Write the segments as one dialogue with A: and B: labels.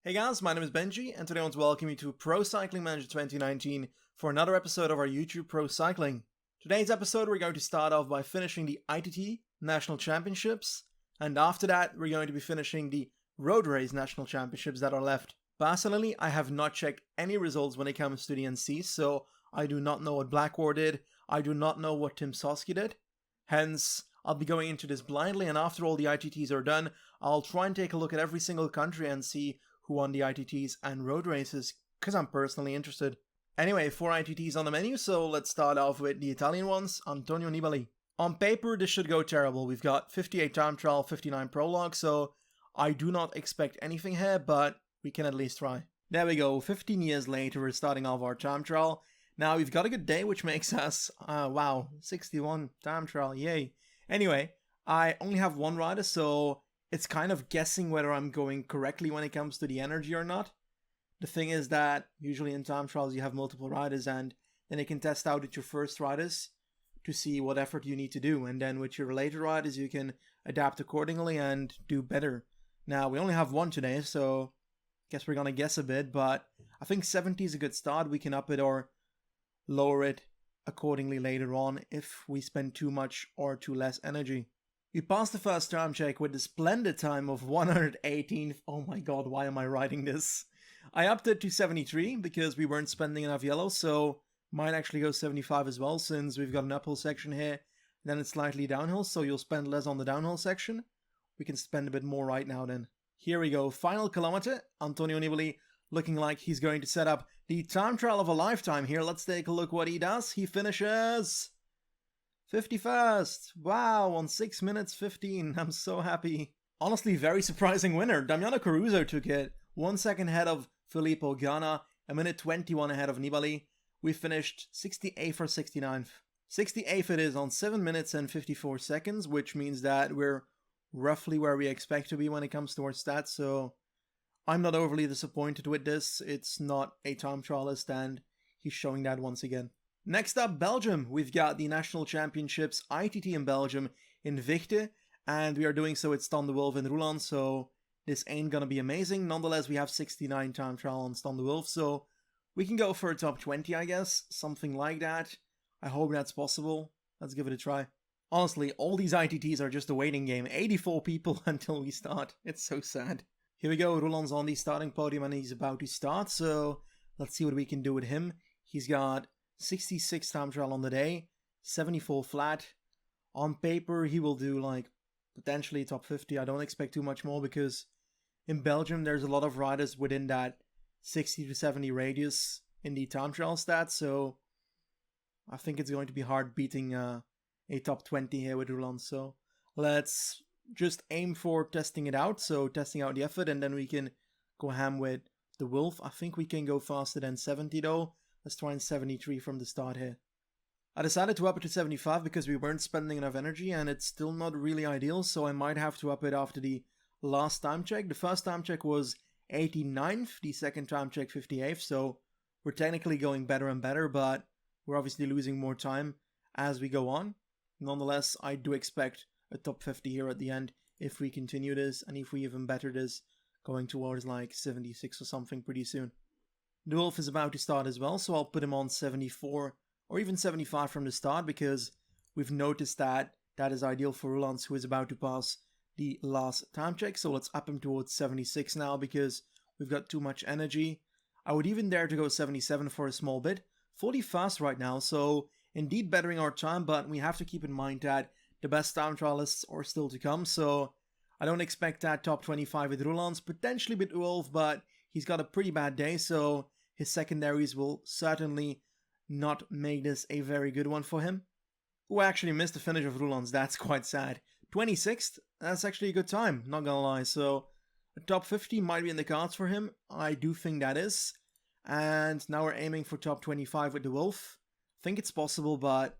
A: Hey guys, my name is Benji, and today I want to welcome you to Pro Cycling Manager 2019 for another episode of our YouTube Pro Cycling. Today's episode we're going to start off by finishing the ITT National Championships, and after that we're going to be finishing the Road Race National Championships that are left. Personally, I have not checked any results when it comes to the NC, so I do not know what Blackwar did, I do not know what Timmsoski did, hence I'll be going into this blindly, and after all the ITTs are done, I'll try and take a look at every single country and see who won the ITTs and road races, because I'm personally interested. Anyway, 4 ITTs on the menu, so let's start off with the Italian ones, Antonio Nibali. On paper, this should go terrible. We've got 58 time trial, 59 prologue, so I do not expect anything here, but we can at least try. There we go, 15 years later, we're starting off our time trial. Now, we've got a good day, which makes us, wow, 61 time trial, yay. Anyway, I only have one rider, so it's kind of guessing whether I'm going correctly when it comes to the energy or not. The thing is that usually in time trials you have multiple riders, and then you can test out with your first riders to see what effort you need to do, and then with your later riders you can adapt accordingly and do better. Now we only have one today, so I guess we're gonna guess a bit, but I think 70 is a good start. We can up it or lower it accordingly later on if we spend too much or too less energy. We passed the first time check with the splendid time of 118th. Oh my god, why am I writing this? I upped it to 73 because we weren't spending enough yellow, so might actually go 75 as well since we've got an uphill section here. Then it's slightly downhill, so you'll spend less on the downhill section. We can spend a bit more right now then. Here we go, final kilometer. Antonio Nibali looking like he's going to set up the time trial of a lifetime here. Let's take a look what he does. He finishes 51st! Wow, on 6 minutes 15. I'm so happy. Honestly, very surprising winner. Damiano Caruso took it. 1 second ahead of Filippo Ganna. A minute 21 ahead of Nibali. We finished 68th or 69th. 68th it is on 7 minutes and 54 seconds, which means that we're roughly where we expect to be when it comes to our stats, so I'm not overly disappointed with this. It's not a time trialist, and he's showing that once again. Next up, Belgium. We've got the National Championships ITT in Belgium in Vichte, and we are doing so with Stan de Wolf and Roeland, so this ain't gonna be amazing. Nonetheless, we have 69 time trial on Stan de Wolf, so we can go for a top 20, I guess, something like that. I hope that's possible. Let's give it a try. Honestly, all these ITTs are just a waiting game. 84 people until we start. It's so sad. Here we go, Roeland's on the starting podium and he's about to start, so let's see what we can do with him. He's got 66 time trial on the day, 74 flat. On paper, he will do like potentially top 50. I don't expect too much more because in Belgium, there's a lot of riders within that 60 to 70 radius in the time trial stats. So I think it's going to be hard beating a top 20 here with Roeland. So let's just aim for testing it out. So testing out the effort, and then we can go ham with the Wolf. I think we can go faster than 70 though. Let's try and 73 from the start here. I decided to up it to 75 because we weren't spending enough energy and it's still not really ideal, so I might have to up it after the last time check. The first time check was 89th, the second time check 58th, so we're technically going better and better, but we're obviously losing more time as we go on. Nonetheless, I do expect a top 50 here at the end if we continue this, and if we even better this, going towards like 76 or something pretty soon. The Wolf is about to start as well, so I'll put him on 74 or even 75 from the start because we've noticed that that is ideal for Roeland, who is about to pass the last time check. So let's up him towards 76 now because we've got too much energy. I would even dare to go 77 for a small bit. 40 fast right now, so indeed bettering our time, but we have to keep in mind that the best time trialists are still to come, so I don't expect that top 25 with Roeland, potentially with Wolf, but he's got a pretty bad day, so his secondaries will certainly not make this a very good one for him. Oh, I actually missed the finish of Roeland's, that's quite sad. 26th, that's actually a good time, not gonna lie, so a top 50 might be in the cards for him. I do think that is. And now we're aiming for top 25 with the Wolf. I think it's possible, but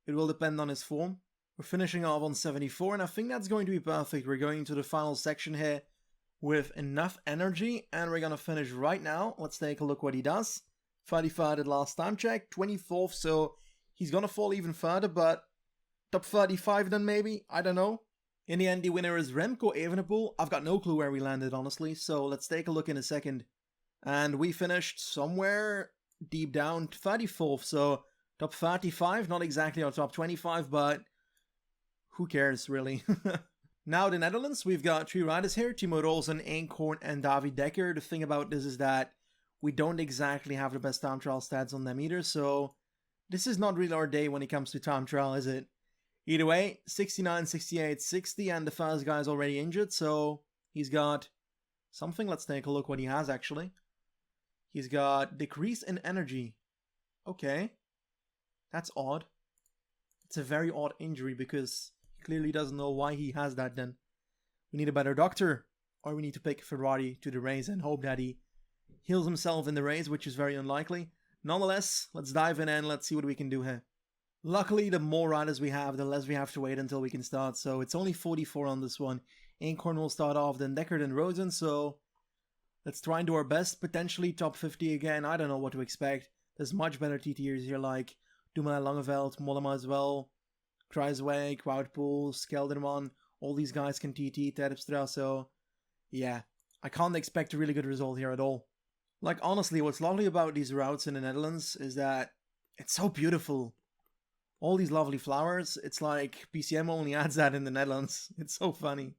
A: it will depend on his form. We're finishing off on 74, and I think that's going to be perfect. We're going into the final section here with enough energy, and we're gonna finish right now. Let's take a look what he does. 35 at last time check, 24th, so he's gonna fall even further, but top 35 then maybe, I don't know. In the end, the winner is Remco Evenepoel. I've got no clue where we landed, honestly, so let's take a look in a second. And we finished somewhere deep down 34th, so top 35, not exactly our top 25, but who cares, really? Now, the Netherlands, we've got 3 riders here, Timo Rozen, Eenkhoorn, and David Dekker. The thing about this is that we don't exactly have the best time trial stats on them either, so this is not really our day when it comes to time trial, is it? Either way, 69, 68, 60, and the first guy's already injured, so he's got something. Let's take a look what he has, actually. He's got decrease in energy. Okay. That's odd. It's a very odd injury because he clearly doesn't know why he has that then. We need a better doctor, or we need to pick Ferrari to the race and hope that he heals himself in the race, which is very unlikely. Nonetheless, let's dive in and let's see what we can do here. Luckily, the more riders we have, the less we have to wait until we can start, so it's only 44 on this one. Eenkhoorn will start off, then Dekker, then Rozen, so let's try and do our best. Potentially top 50 again, I don't know what to expect. There's much better TTers here like Dumoulin, Langeveld, Mollema as well, Kruijswijk, Woutpool, Skelderman, all these guys can TT, Terpstra, so yeah, I can't expect a really good result here at all. Like, honestly, what's lovely about these routes in the Netherlands is that it's so beautiful. All these lovely flowers, it's like PCM only adds that in the Netherlands. It's so funny.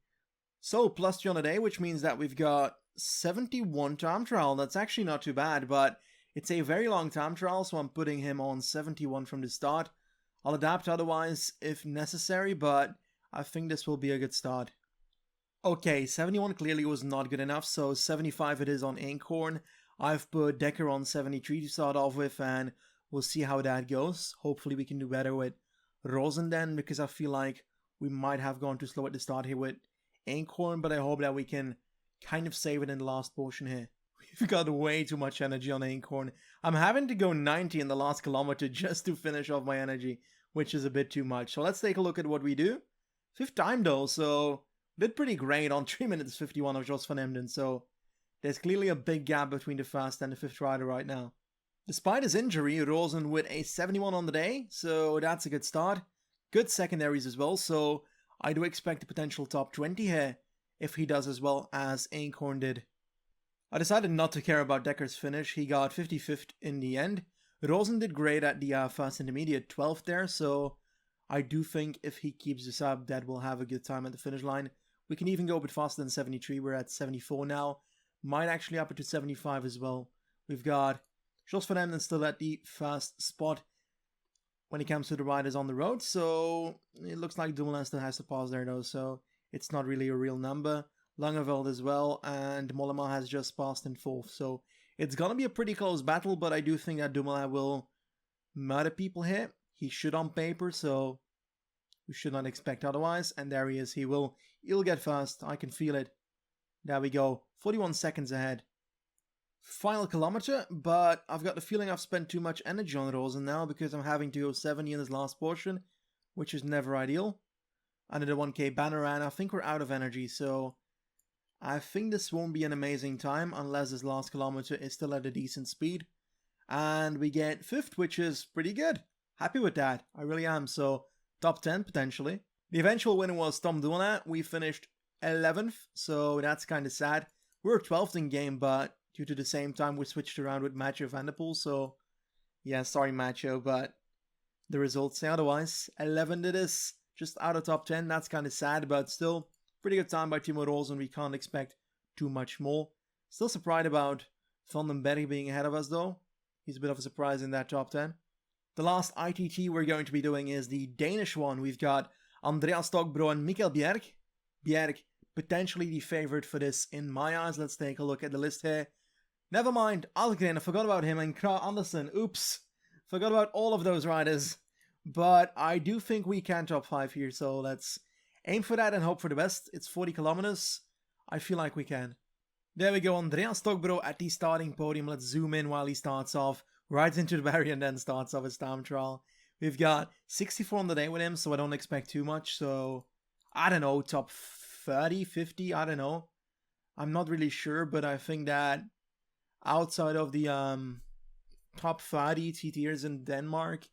A: So, +3 on the day, which means that we've got 71 time trial. That's actually not too bad, but it's a very long time trial, so I'm putting him on 71 from the start. I'll adapt otherwise if necessary, but I think this will be a good start. Okay, 71 clearly was not good enough, so 75 it is on Eenkhoorn. I've put Dekker on 73 to start off with, and we'll see how that goes. Hopefully we can do better with Rozen then, because I feel like we might have gone too slow at the start here with Eenkhoorn, but I hope that we can kind of save it in the last portion here. We've got way too much energy on Eenkhoorn. I'm having to go 90 in the last kilometer just to finish off my energy, which is a bit too much. So let's take a look at what we do. 5th time though, so did pretty great on 3 minutes 51 of Jos van Emden, so there's clearly a big gap between the first and the 5th rider right now. Despite his injury, Rozen with a 71 on the day, so that's a good start. Good secondaries as well, so I do expect a potential top 20 here if he does as well as Eenkhoorn did. I decided not to care about Dekker's finish. He got 55th in the end. Rozen did great at the first intermediate, 12th there, so I do think if he keeps this up that we'll have a good time at the finish line. We can even go a bit faster than 73, we're at 74 now. Might actually up it to 75 as well. We've got Jos van Emden still at the first spot when it comes to the riders on the road, so it looks like Dumoulin still has to pass there though, so it's not really a real number. Langeveld as well, and Mollema has just passed in 4th, so it's gonna be a pretty close battle, but I do think that Dumoulin will murder people here. He should on paper, so we should not expect otherwise, and there he is. He'll get first, I can feel it. There we go, 41 seconds ahead. Final kilometer, but I've got the feeling I've spent too much energy on Rozen now because I'm having to go 70 in this last portion, which is never ideal. Under the 1k banner, and I think we're out of energy, so I think this won't be an amazing time unless this last kilometer is still at a decent speed. And we get 5th, which is pretty good. Happy with that, I really am, so top 10 potentially. The eventual winner was Tom Dumoulin. We finished 11th, so that's kind of sad. We were 12th in game, but due to the same time we switched around with Mathieu van der Poel, so yeah, sorry Mathieu, but the results say otherwise. 11th it is, just out of top 10, that's kind of sad, but still, pretty good time by Timo Rozen, we can't expect too much more. Still surprised about Van den Berg being ahead of us though. He's a bit of a surprise in that top 10. The last ITT we're going to be doing is the Danish one. We've got Andreas Stockbro and Mikkel Bjerg. Bjerg, potentially the favorite for this in my eyes. Let's take a look at the list here. Never mind, Algren, I forgot about him, and Kragh Andersen. Oops, forgot about all of those riders. But I do think we can top 5 here, so let's aim for that and hope for the best. It's 40 kilometers. I feel like we can. There we go, Andreas Stockbro at the starting podium. Let's zoom in while he starts off, rides into the barrier and then starts off his time trial. We've got 64 on the day with him, so I don't expect too much. So, I don't know, top 30, 50, I don't know. I'm not really sure, but I think that outside of the top 30 TTers in Denmark,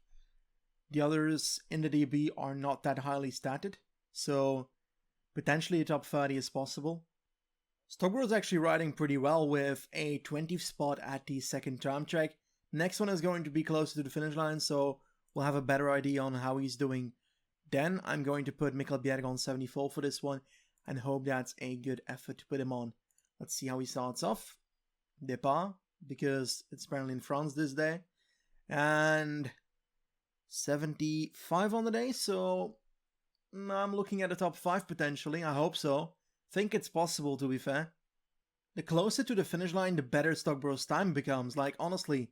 A: the others in the DB are not that highly statted. So Potentially a top 30 is possible. Stockbro is actually riding pretty well with a 20th spot at the second time check. Next one is going to be closer to the finish line, so we'll have a better idea on how he's doing. Then I'm going to put Mikkel Bjerg on 74 for this one and hope that's a good effort to put him on. Let's see how he starts off. Départ, because it's apparently in France this day. And 75 on the day, so I'm looking at the top 5 potentially. I hope so. Think it's possible, to be fair. The closer to the finish line, the better Stockbro's time becomes. Like, honestly,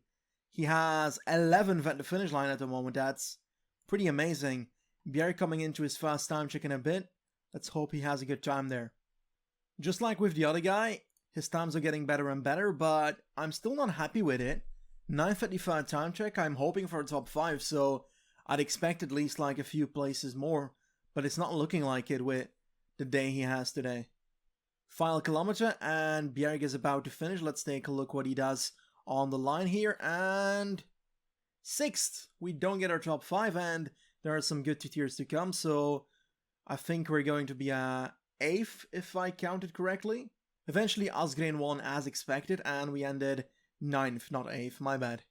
A: he has 11th at the finish line at the moment. That's pretty amazing. Bjerg coming into his first time check in a bit. Let's hope he has a good time there. Just like with the other guy, his times are getting better and better, but I'm still not happy with it. 9th at the third time check, I'm hoping for a top 5, so I'd expect at least like a few places more, but it's not looking like it with the day he has today. Final kilometer, and Bjerg is about to finish. Let's take a look what he does on the line here, and 6th. We don't get our top 5, and there are some good 2 tiers to come, so I think we're going to be 8th, if I counted correctly. Eventually, Asgreen won as expected, and we ended 9th, not 8th, my bad.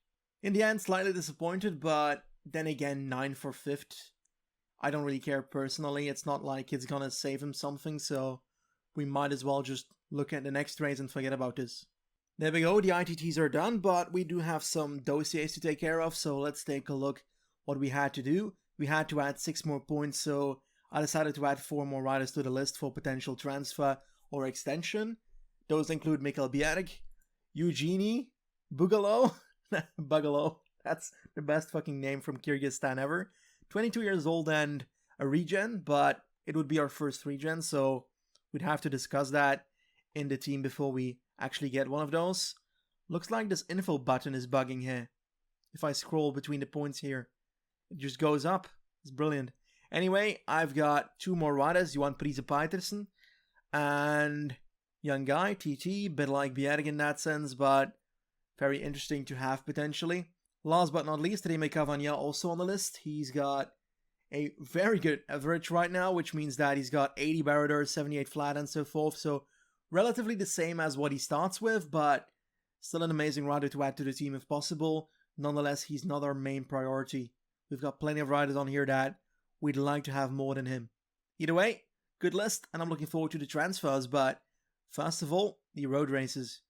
A: In the end, slightly disappointed, but then again, 9th for 5th. I don't really care personally. It's not like it's gonna save him something, so we might as well just look at the next race and forget about this. There we go, the ITTs are done, but we do have some dossiers to take care of, so let's take a look what we had to do. We had to add 6 more points, so I decided to add 4 more riders to the list for potential transfer or extension. Those include Mikkel Bjerg, Eugenie, Bugalo, Bugalo, that's the best fucking name from Kyrgyzstan ever. 22 years old and a regen, but it would be our first regen, so we'd have to discuss that in the team before we actually get one of those. Looks like this info button is bugging here. If I scroll between the points here, it just goes up. It's brilliant. Anyway, I've got 2 more riders, Johan Prise Peitersen and young guy, TT, bit like Bjerg in that sense, but very interesting to have potentially. Last but not least, Remy Cavagna also on the list. He's got a very good average right now, which means that he's got 80 Barodur, 78 flat and so forth, so relatively the same as what he starts with, but still an amazing rider to add to the team if possible. Nonetheless, he's not our main priority. We've got plenty of riders on here that we'd like to have more than him. Either way, good list, and I'm looking forward to the transfers, but first of all, the road races.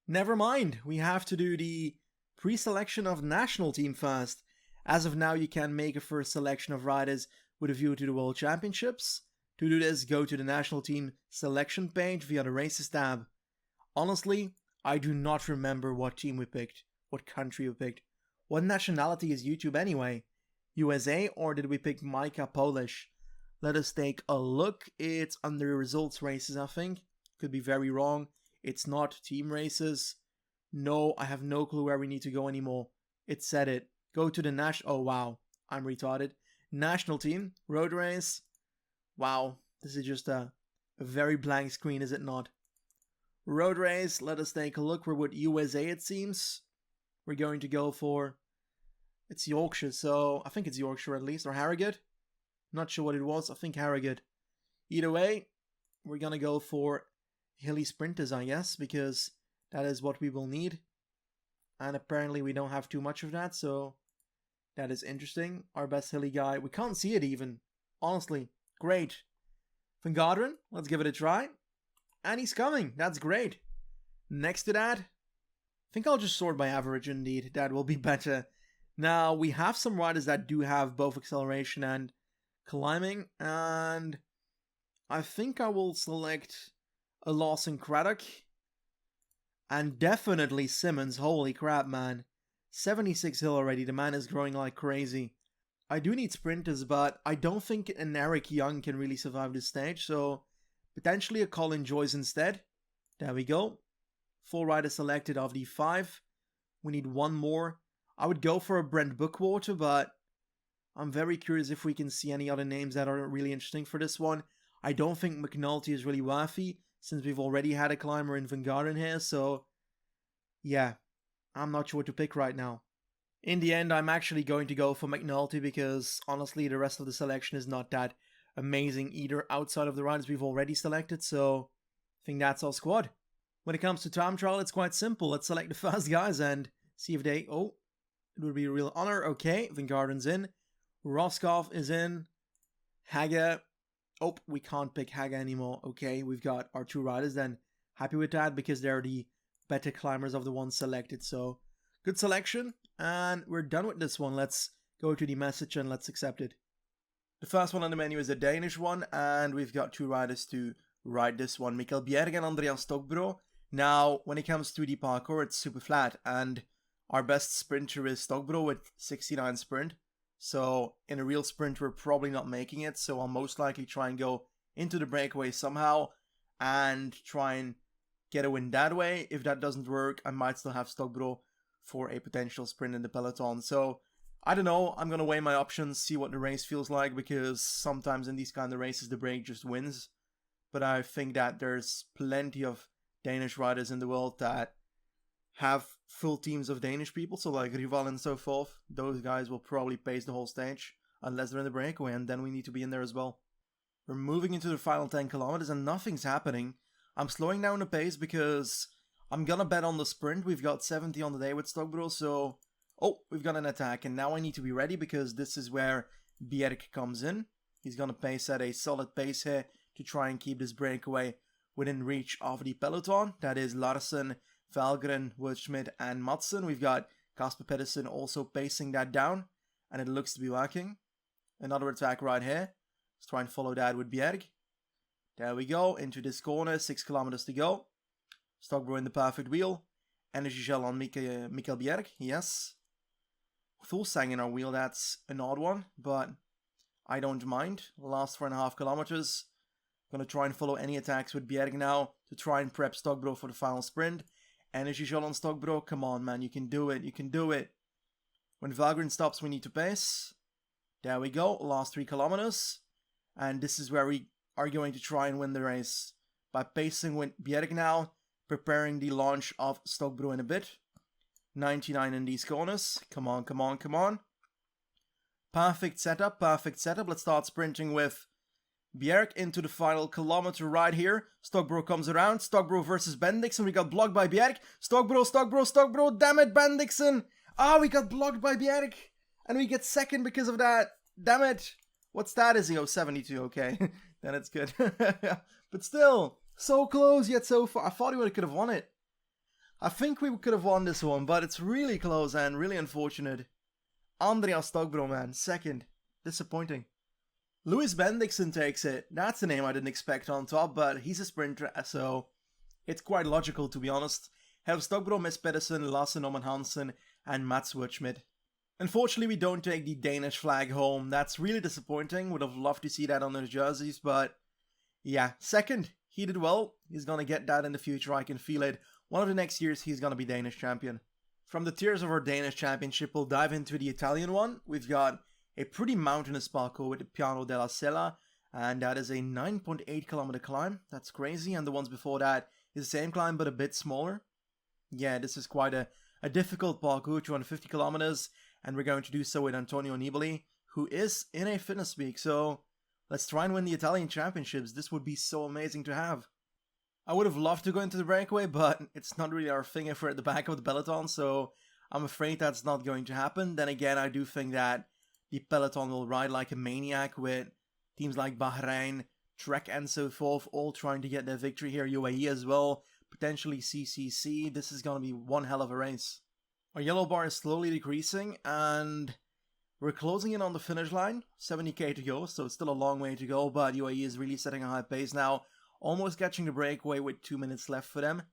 A: Never mind, we have to do the pre-selection of national team first. As of now, you can make a first selection of riders with a view to the World Championships. To do this, go to the national team selection page via the races tab. Honestly, I do not remember what team we picked, what country we picked. What nationality is YouTube anyway? USA, or did we pick Micah Polish? Let us take a look. It's under results races, I think. Could be very wrong. It's not team races. No, I have no clue where we need to go anymore. It said it. Go to the national... Oh, wow. I'm retarded. National team. Road race. Wow. This is just a very blank screen, is it not? Road race. Let us take a look. We're with USA, it seems. We're going to go for... It's Yorkshire, so... I think it's Yorkshire at least. Or Harrogate. Not sure what it was. I think Harrogate. Either way, we're going to go for hilly sprinters, I guess, because that is what we will need. And apparently we don't have too much of that, so that is interesting. Our best hilly guy, we can't see it even. Honestly, great. Van Garderen, let's give it a try. And he's coming, that's great. Next to that, I think I'll just sort by average indeed. That will be better. Now, we have some riders that do have both acceleration and climbing, and I think I will select a Lawson Craddock. And definitely Simmons, holy crap, man. 76 hill already, the man is growing like crazy. I do need sprinters, but I don't think an Eric Young can really survive this stage, so potentially a Colin Joyce instead. There we go. 4 riders selected of the 5. We need 1 more. I would go for a Brent Bookwater, but I'm very curious if we can see any other names that are really interesting for this one. I don't think McNulty is really worthy, since we've already had a climber in Van Garderen here, so yeah, I'm not sure what to pick right now. In the end, I'm actually going to go for McNulty because honestly the rest of the selection is not that amazing either outside of the riders we've already selected, so I think that's our squad. When it comes to time trial, it's quite simple. Let's select the fast guys and see if they... Oh, it would be a real honor. Okay, Vingarden's in. Roscoff is in. Haga. Oh, we can't pick Haga anymore. Okay, we've got our 2 riders then. Happy with that because they're the better climbers of the ones selected. So, good selection. And we're done with this one. Let's go to the message and let's accept it. The first one on the menu is a Danish one. And we've got 2 riders to ride this one. Mikkel Bjerg and Andreas Stockbro. Now, when it comes to the parkour, it's super flat. And our best sprinter is Stockbro with 69 sprint. So, in a real sprint, we're probably not making it. So, I'll most likely try and go into the breakaway somehow. And try and get a win that way. If that doesn't work, I might still have Stockbro for a potential sprint in the peloton. So, I don't know. I'm going to weigh my options, see what the race feels like. Because sometimes in these kind of races, the break just wins. But I think that there's plenty of Danish riders in the world that have full teams of Danish people, so like Rival and so forth. Those guys will probably pace the whole stage, unless they're in the breakaway, and then we need to be in there as well. We're moving into the final 10 kilometers and nothing's happening. I'm slowing down the pace because I'm gonna bet on the sprint. We've got 70 on the day with Stockbro, so... Oh, we've got an attack, and now I need to be ready because this is where Bjerg comes in. He's gonna pace at a solid pace here to try and keep this breakaway within reach of the peloton. That is Larsen, Valgren, Wildschmidt and Madsen. We've got Kasper Pedersen also pacing that down, and it looks to be working. Another attack right here. Let's try and follow that with Bjerg. There we go, into this corner, 6 kilometers to go. Stockbro in the perfect wheel. Energy gel on Mikkel Bjerg, yes. Fulsang in our wheel, that's an odd one, but I don't mind. Last 4.5 kilometers. Gonna try and follow any attacks with Bjerg now to try and prep Stockbro for the final sprint. Energy gel on Stockbro, come on man, you can do it, you can do it. When Valgren stops, we need to pace. There we go, last 3 kilometers. And this is where we are going to try and win the race. By pacing with Bjerg now, preparing the launch of Stockbro in a bit. 99 in these corners, come on, come on, come on. Perfect setup, perfect setup. Let's start sprinting with Bjerg into the final kilometer right here. Stockbro comes around. Stockbro versus Bendixen. We got blocked by Bjerg. Stockbro. Damn it, Bendixen. We got blocked by Bjerg. And we get second because of that. Damn it. What stat is he? Oh, 72. Okay. Then it's good. But still, so close yet so far. I thought we could have won it. I think we could have won this one, but it's really close and really unfortunate. Andreas Stockbro, man. Second. Disappointing. Louis Bendixen takes it. That's a name I didn't expect on top, but he's a sprinter, so it's quite logical to be honest. Have Stockbro, Miss Pedersen, Lasse Norman Hansen, and Mats Wurtschmidt. Unfortunately, we don't take the Danish flag home. That's really disappointing. Would have loved to see that on their jerseys, but yeah, second. He did well. He's gonna get that in the future, I can feel it. One of the next years, he's gonna be Danish champion. From the tiers of our Danish championship, we'll dive into the Italian one. We've got a pretty mountainous parkour with the Piano della Sella, and that is a 9.8 kilometer climb. That's crazy, and the ones before that is the same climb but a bit smaller. Yeah, this is quite a difficult parkour, 250 kilometers, and we're going to do so with Antonio Nibali, who is in a fitness peak, so let's try and win the Italian championships. This would be so amazing to have. I would have loved to go into the breakaway, but it's not really our thing if we're at the back of the peloton, so I'm afraid that's not going to happen. Then again, I do think that the peloton will ride like a maniac with teams like Bahrain, Trek and so forth, all trying to get their victory here. UAE as well, potentially CCC. This is going to be one hell of a race. Our yellow bar is slowly decreasing and we're closing in on the finish line. 70k to go, so it's still a long way to go, but UAE is really setting a high pace now. Almost catching the breakaway with 2 minutes left for them.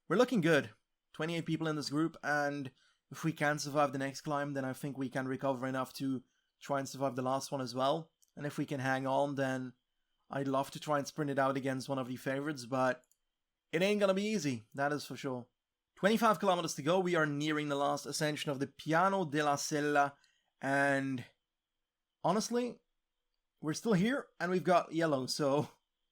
A: We're looking good. 28 people in this group, and if we can survive the next climb, then I think we can recover enough to try and survive the last one as well. And if we can hang on, then I'd love to try and sprint it out against one of the favorites, but it ain't gonna be easy, that is for sure. 25 kilometers to go, we are nearing the last ascension of the Piano della Sella, and honestly, we're still here, and we've got yellow, so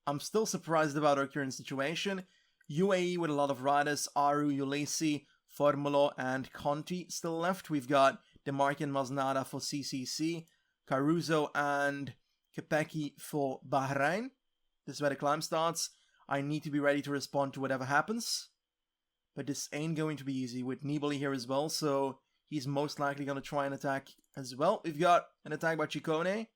A: I'm still surprised about our current situation. UAE with a lot of riders, Aru, Ulisi, Formulo, and Conti still left. We've got Demarque and Masnada for CCC, Caruso and KICKR for Bahrain. This is where the climb starts. I need to be ready to respond to whatever happens. But this ain't going to be easy with Nibali here as well, so he's most likely going to try and attack as well. We've got an attack by Ciccone,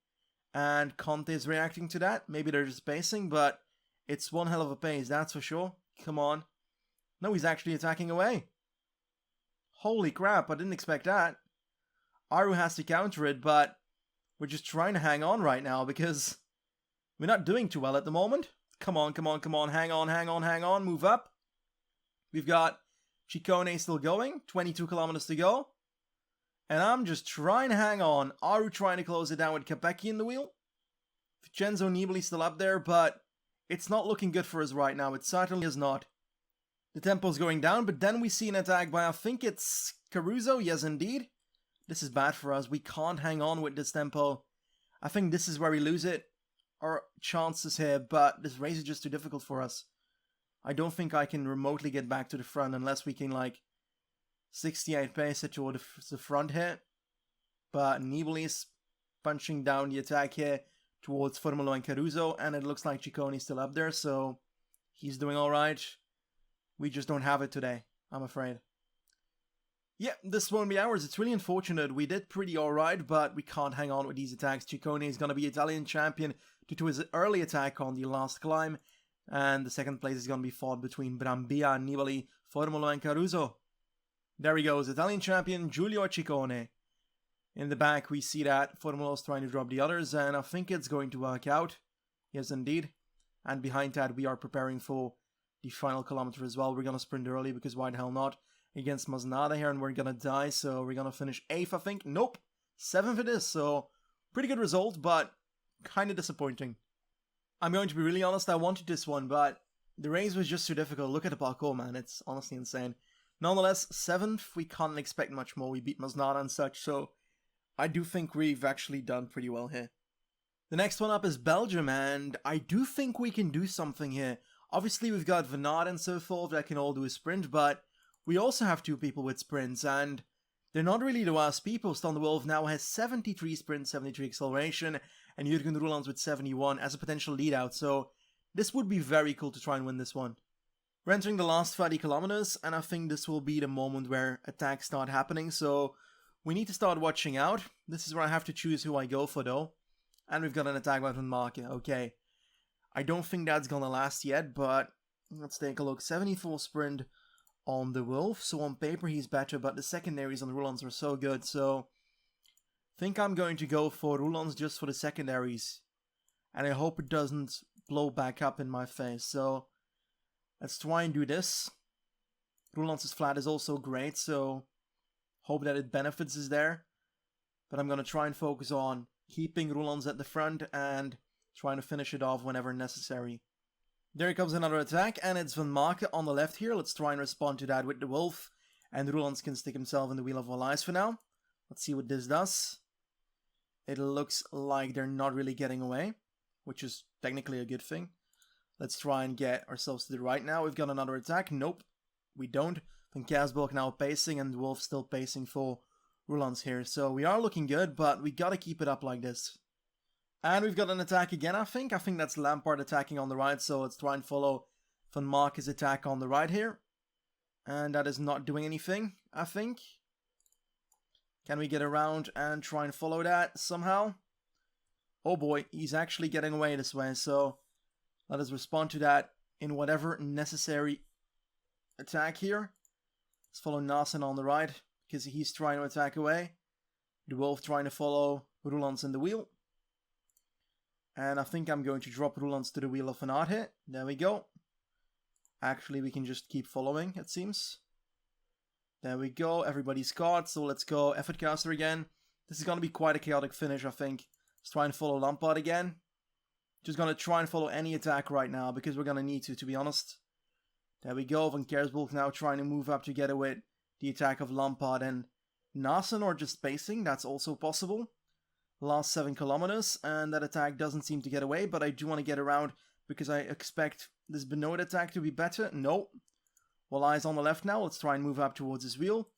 A: and Conte is reacting to that. Maybe they're just pacing, but it's one hell of a pace, that's for sure. Come on. No, he's actually attacking away. Holy crap, I didn't expect that. Aru has to counter it, but we're just trying to hang on right now because we're not doing too well at the moment. Come on, come on, come on. Hang on, hang on, hang on. Move up. We've got Ciccone still going. 22 kilometers to go. And I'm just trying to hang on. Aru trying to close it down with KICKR in the wheel. Vincenzo Nibali still up there, but it's not looking good for us right now. It certainly is not. The tempo's going down, but then we see an attack by, I think it's Caruso. Yes, indeed. This is bad for us. We can't hang on with this tempo. I think this is where we lose it. Our chances here, but this race is just too difficult for us. I don't think I can remotely get back to the front unless we can, like, 68 pace it toward the front here. But Nibali is punching down the attack here towards Formolo and Caruso, and it looks like Ciccone is still up there, so he's doing alright. We just don't have it today, I'm afraid. Yeah, this won't be ours. It's really unfortunate. We did pretty alright, but we can't hang on with these attacks. Ciccone is going to be Italian champion due to his early attack on the last climb. And the second place is going to be fought between Brambilla, Nibali, Formolo and Caruso. There he goes, Italian champion Giulio Ciccone. In the back we see that Formolo's trying to drop the others, and I think it's going to work out. Yes, indeed. And behind that we are preparing for the final kilometer as well. We're going to sprint early because why the hell not? Against Masnada here, and we're going to die, so we're going to finish 8th, I think. Nope, 7th it is, so pretty good result, but kind of disappointing. I'm going to be really honest, I wanted this one, but the race was just too difficult. Look at the parkour, man, it's honestly insane. Nonetheless, 7th, we can't expect much more. We beat Masnada and such, so I do think we've actually done pretty well here. The next one up is Belgium, and I do think we can do something here. Obviously, we've got Van Aert and so forth that can all do a sprint, but we also have 2 people with sprints, and they're not really the worst people. Stan de Wolf now has 73 sprints, 73 acceleration, and Jurgen Roelands with 71 as a potential lead-out, so this would be very cool to try and win this one. We're entering the last 30 kilometers, and I think this will be the moment where attacks start happening, so we need to start watching out. This is where I have to choose who I go for, though. And we've got an attack by Van Marke, okay. I don't think that's gonna last yet, but let's take a look. 74 sprint on the Wolf, so on paper he's better, but the secondaries on the Roelands were so good, so I think I'm going to go for Roelands just for the secondaries, and I hope it doesn't blow back up in my face, so let's try and do this. Roelands' flat is also great, so hope that it benefits us there, but I'm going to try and focus on keeping Roelands at the front and trying to finish it off whenever necessary. There comes another attack, and it's Van Marke on the left here. Let's try and respond to that with the Wolf. And Roelands can stick himself in the Wheel of All Eyes for now. Let's see what this does. It looks like they're not really getting away, which is technically a good thing. Let's try and get ourselves to the right now. We've got another attack. Nope, we don't. Van Kersburg now pacing, and the Wolf still pacing for Roelands here. So we are looking good, but we gotta keep it up like this. And we've got an attack again, I think. I think that's Lampard attacking on the right, so let's try and follow Van Marke's attack on the right here. And that is not doing anything, I think. Can we get around and try and follow that somehow? Oh boy, he's actually getting away this way, so let us respond to that in whatever necessary attack here. Let's follow Nasen on the right, because he's trying to attack away. The Wolf trying to follow Roelands in the wheel. And I think I'm going to drop Roelands to the wheel of Van Aert here. There we go. Actually, we can just keep following, it seems. There we go. Everybody's caught, so let's go Effortcaster again. This is going to be quite a chaotic finish, I think. Let's try and follow Lampard again. Just going to try and follow any attack right now, because we're going to need to be honest. There we go. Van Kersburg now trying to move up together with the attack of Lampard and Nasen, or just pacing. That's also possible. Last 7 kilometers, and that attack doesn't seem to get away, but I do want to get around because I expect this Benoit attack to be better. No. Well, eyes on the left now. Let's try and move up towards his wheel.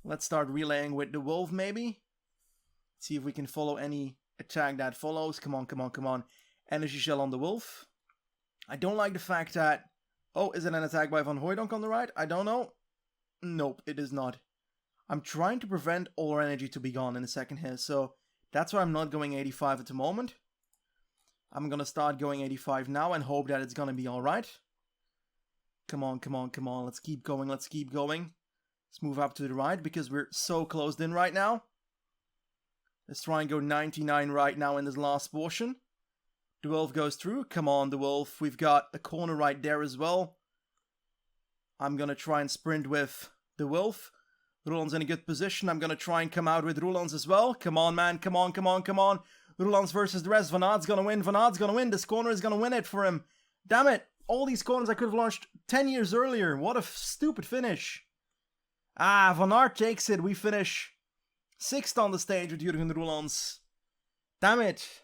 A: Let's start relaying with the Wolf, maybe. See if we can follow any attack that follows. Come on, come on, come on. Energy Shell on the Wolf. I don't like the fact that... Oh, is it an attack by Van Hooijdonk on the right? I don't know. Nope, it is not. I'm trying to prevent all our energy to be gone in a second here, so that's why I'm not going 85 at the moment. I'm gonna start going 85 now and hope that it's gonna be alright. Come on, come on, come on. Let's keep going, let's keep going. Let's move up to the right because we're so closed in right now. Let's try and go 99 right now in this last portion. The Wolf goes through. Come on, the Wolf. We've got a corner right there as well. I'm gonna try and sprint with the Wolf. Roland's in a good position. I'm gonna try and come out with Roland's as well. Come on, man. Come on, come on, come on. Roland's versus the rest. Van Aert's gonna win. Van Aert's gonna win. This corner is gonna win it for him. Damn it. All these corners I could have launched 10 years earlier. What a stupid finish. Ah, Van Aert takes it. We finish 6th on the stage with Jurgen Roelands. Damn it.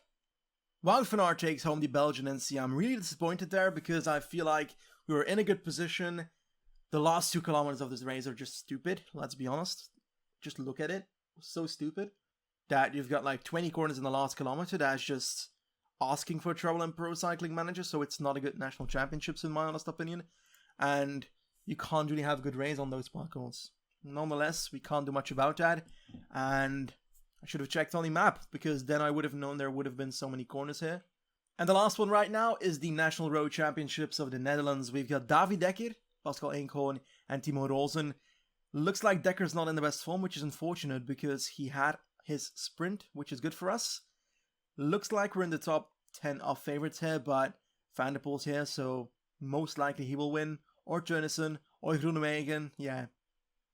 A: Wout van Aert takes home the Belgian NC. I'm really disappointed there because I feel like we were in a good position. The last 2 kilometers of this race are just stupid, let's be honest. Just look at it. So stupid. That you've got like 20 corners in the last kilometer. That's just asking for trouble in Pro Cycling Manager, so it's not a good national championships in my honest opinion. And you can't really have a good race on those parcours. Nonetheless, we can't do much about that. And I should have checked on the map, because then I would have known there would have been so many corners here. And the last one right now is the National Road Championships of the Netherlands. We've got David Dekker, Pascal Eenkhoorn, and Timo Rozen. Looks like Dekker's not in the best form, which is unfortunate, because he had his sprint, which is good for us. Looks like we're in the top 10 of favorites here, but Van der Poel's here, so most likely he will win. Or Tönnissen, or Groenewegen. Yeah,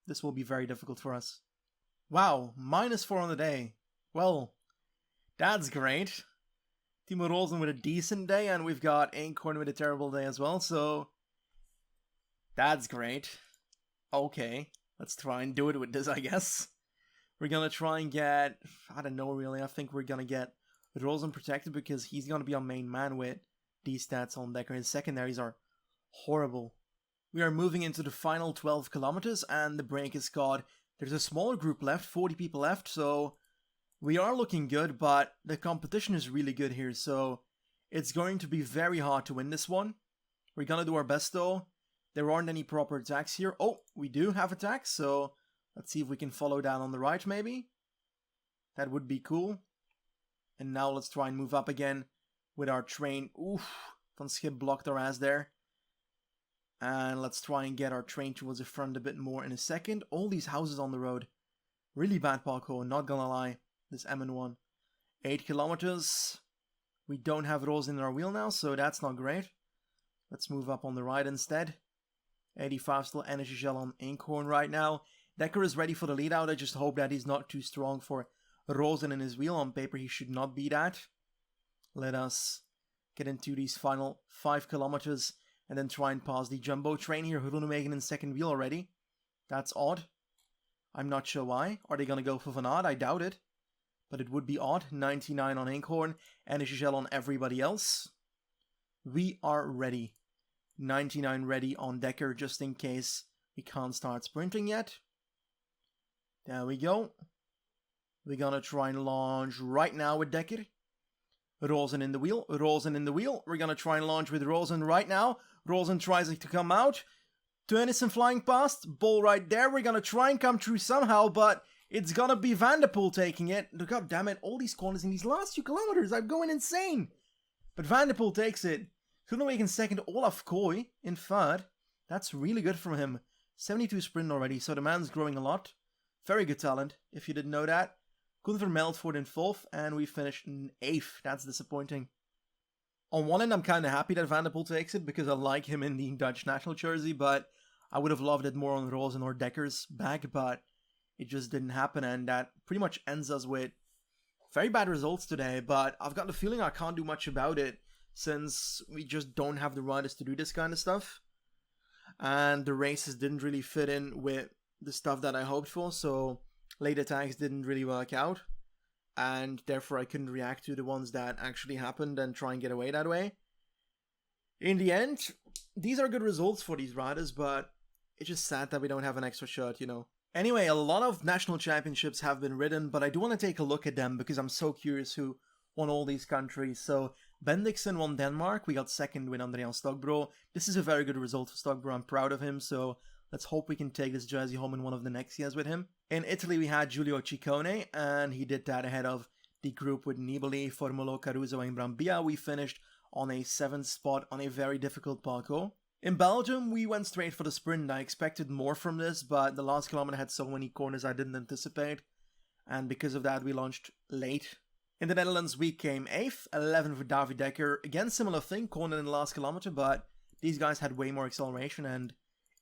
A: this will be very difficult for us. Wow, -4 on the day. Well, that's great. Timo Rozen with a decent day, and we've got Eenkhoorn with a terrible day as well, so that's great. Okay, let's try and do it with this, I guess. We're gonna try and get, I don't know really, I think we're gonna get Rozen protected because he's gonna be our main man with these stats on Dekker. His secondaries are horrible. We are moving into the final 12 kilometers and the break is caught. There's a smaller group left, 40 people left, so we are looking good, but the competition is really good here, so it's going to be very hard to win this one. We're gonna do our best though. There aren't any proper attacks here. Oh, we do have attacks, so let's see if we can follow down on the right maybe. That would be cool. And now let's try and move up again with our train. Oof, Van Schip blocked our ass there. And let's try and get our train towards the front a bit more in a second. All these houses on the road. Really bad parkour, not gonna lie. This MN1. 8 kilometers. We don't have Rozen in our wheel now, so that's not great. Let's move up on the right instead. 85 still energy gel on Eenkhoorn right now. Dekker is ready for the lead out. I just hope that he's not too strong for Rozen in his wheel. On paper, he should not be that. Let us get into these final 5 kilometers. And then try and pass the jumbo train here. Groenewegen in second wheel already. That's odd. I'm not sure why. Are they going to go for Van Aert? I doubt it. But it would be odd. 99 on Eenkhoorn. Energy gel on everybody else. We are ready. 99 ready on Dekker just in case we can't start sprinting yet. There we go. We're going to try and launch right now with Dekker. Rozen in the wheel. Rozen in the wheel. We're going to try and launch with Rozen right now. Rozen tries to come out. Tönnissen flying past. Ball right there. We're going to try and come through somehow, but it's going to be Van der Poel taking it. God damn it. All these corners in these last 2 kilometers. I'm going insane. But Van der Poel takes it. Groenewegen second. Olaf Kooi in third. That's really good from him. 72 sprint already, so the man's growing a lot. Very good talent, if you didn't know that. Gunther Meldvoort in 4th, and we finished in 8th. That's disappointing. On one end, I'm kind of happy that Van der Poel takes it, because I like him in the Dutch national jersey, but I would have loved it more on Rozen or Dekker's back, but it just didn't happen, and that pretty much ends us with very bad results today, but I've got the feeling I can't do much about it, since we just don't have the riders to do this kind of stuff, and the races didn't really fit in with the stuff that I hoped for, so late attacks didn't really work out, and therefore I couldn't react to the ones that actually happened and try and get away that way. In the end, these are good results for these riders, but it's just sad that we don't have an extra shirt, you know. Anyway, a lot of national championships have been ridden, but I do want to take a look at them because I'm so curious who won all these countries. So Bendixen won Denmark. We got second with Andrian Stockbro. This is a very good result for Stockbro. I'm proud of him. So let's hope we can take this jersey home in one of the next years with him. In Italy, we had Giulio Ciccone, and he did that ahead of the group with Nibali, Formolo, Caruso, and Brambilla. We finished on a 7th spot on a very difficult parcours. In Belgium, we went straight for the sprint. I expected more from this, but the last kilometer had so many corners I didn't anticipate, and because of that, we launched late. In the Netherlands, we came 8th, 11th for David Dekker. Again, similar thing, corner in the last kilometer, but these guys had way more acceleration, and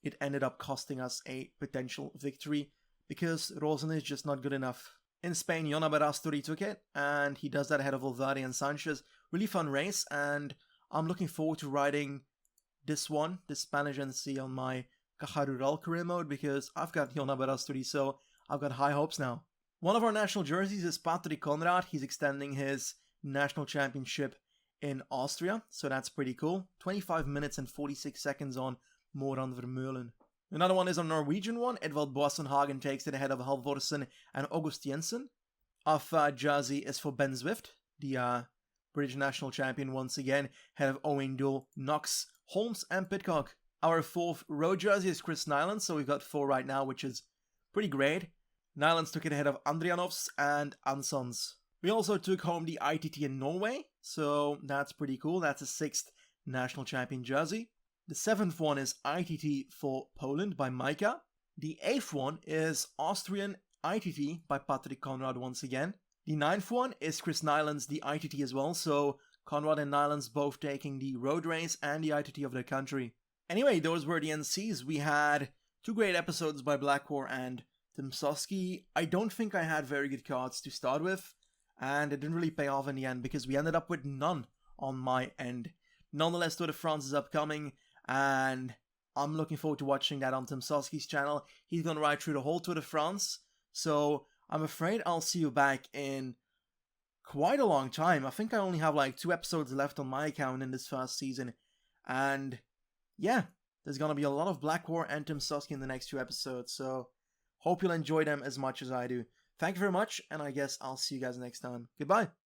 A: it ended up costing us a potential victory, because Rosen is just not good enough. In Spain, Jona Barasturi took it, and he does that ahead of Valverde and Sanchez. Really fun race, and I'm looking forward to riding this Spanish NC on my KICKR Rural career mode, because I've got Jona Barasturi, so I've got high hopes now. One of our national jerseys is Patrick Conrad. He's extending his national championship in Austria, so that's pretty cool. 25 minutes and 46 seconds on Moran Vermeulen. Another one is a Norwegian one. Edvald Boasson-Hagen takes it ahead of Halvorsen and August Jensen. Our third jersey is for Ben Zwift, the British national champion once again, ahead of Owen Dull, Knox, Holmes, and Pidcock. Our fourth road jersey is Chris Nyland, so we've got 4 right now, which is pretty great. Nylands took it ahead of Andrianovs and Ansons. We also took home the ITT in Norway, so that's pretty cool. That's a 6th national champion jersey. The 7th one is ITT for Poland by Majka. The 8th one is Austrian ITT by Patrick Conrad once again. The 9th one is Chris Nyland's the ITT as well, so Conrad and Nylands both taking the road race and the ITT of their country. Anyway, those were the NCs. We had 2 great episodes by Blackwar and Timmsoski. I don't think I had very good cards to start with, and it didn't really pay off in the end because we ended up with none on my end. Nonetheless, Tour de France is upcoming, and I'm looking forward to watching that on Timmsoski's channel. He's going to ride through the whole Tour de France, so I'm afraid I'll see you back in quite a long time. I think I only have like 2 episodes left on my account in this first season, and yeah, there's going to be a lot of Blackwar and Timmsoski in the next 2 episodes, so hope you'll enjoy them as much as I do. Thank you very much, and I guess I'll see you guys next time. Goodbye!